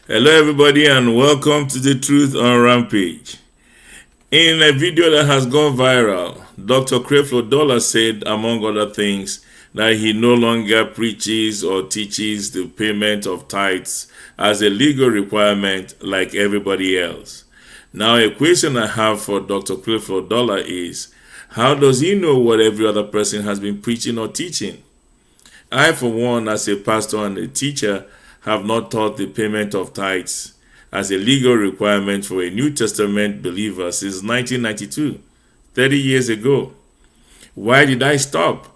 Hello everybody and welcome to the Truth on Rampage. In a video that has gone viral, Dr. Creflo said, among other things, that he no longer preaches or teaches the payment of tithes as a legal requirement like everybody else. Now, a question I have for Dr. Creflo is, how does he know what every other person has been preaching or teaching? I, for one, as a pastor and a teacher, have not taught the payment of tithes as a legal requirement for a New Testament believer since 1992, 30 years ago. Why did I stop?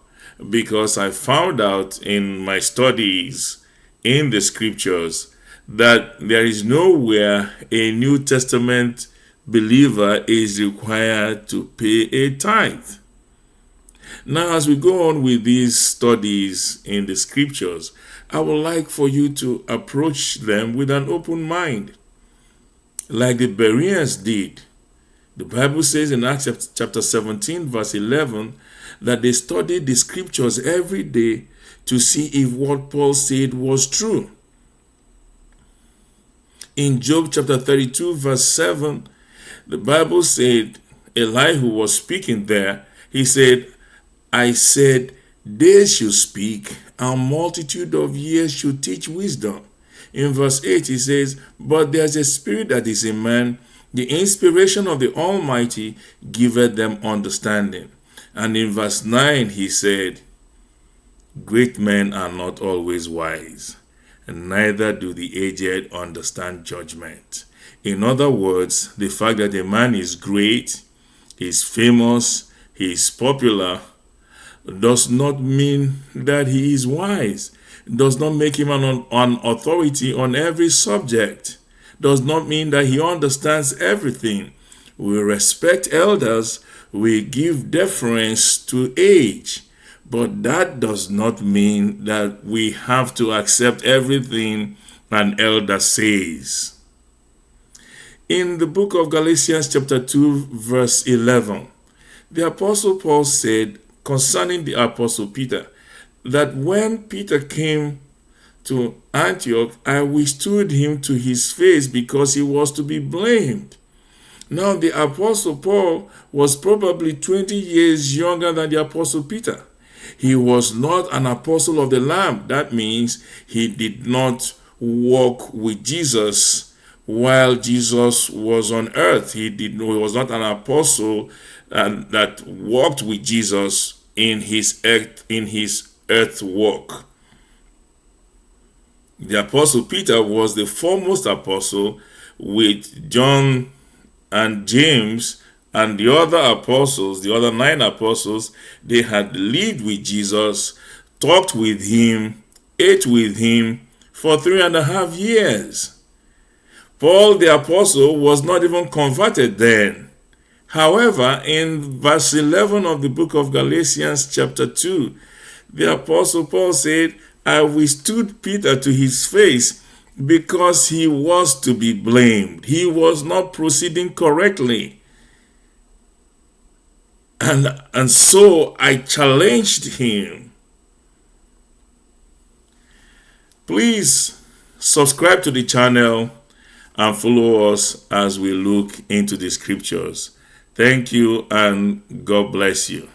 Because I found out in my studies in the scriptures that there is nowhere a New Testament believer is required to pay a tithe. Now, as we go on with these studies in the scriptures, I would like for you to approach them with an open mind, like the Bereans did. The Bible says in Acts chapter 17, verse 11, that they studied the scriptures every day to see if what Paul said was true. In Job chapter 32, verse 7, the Bible said, Elihu was speaking there, he said, I said, they should speak, and multitude of years should teach wisdom. In verse 8, he says, but there's a spirit that is in man, the inspiration of the Almighty giveth them understanding. And in verse 9, he said, great men are not always wise, and neither do the aged understand judgment. In other words, the fact that a man is great, he's famous, he is popular, does not mean that he is wise, does not make him an authority on every subject, does not mean that he understands everything. We respect elders, we give deference to age, but that does not mean that we have to accept everything an elder says. In the book of Galatians chapter 2 verse 11, the Apostle Paul said concerning the Apostle Peter, that when Peter came to Antioch, I withstood him to his face because he was to be blamed. Now, the Apostle Paul was probably 20 years younger than the Apostle Peter. He was not an apostle of the Lamb. That means he did not walk with Jesus while Jesus was on earth. He was not an apostle that walked with Jesus in his earth walk. The Apostle Peter was the foremost apostle, with John and James and the other apostles, the other 9 apostles. They had lived with Jesus, talked with him, ate with him for 3.5 years. Paul the apostle was not even converted then. However, in verse 11 of the book of Galatians chapter 2, the Apostle Paul said, I withstood Peter to his face because he was to be blamed. He was not proceeding correctly. And so I challenged him. Please subscribe to the channel and follow us as we look into the scriptures. Thank you and God bless you.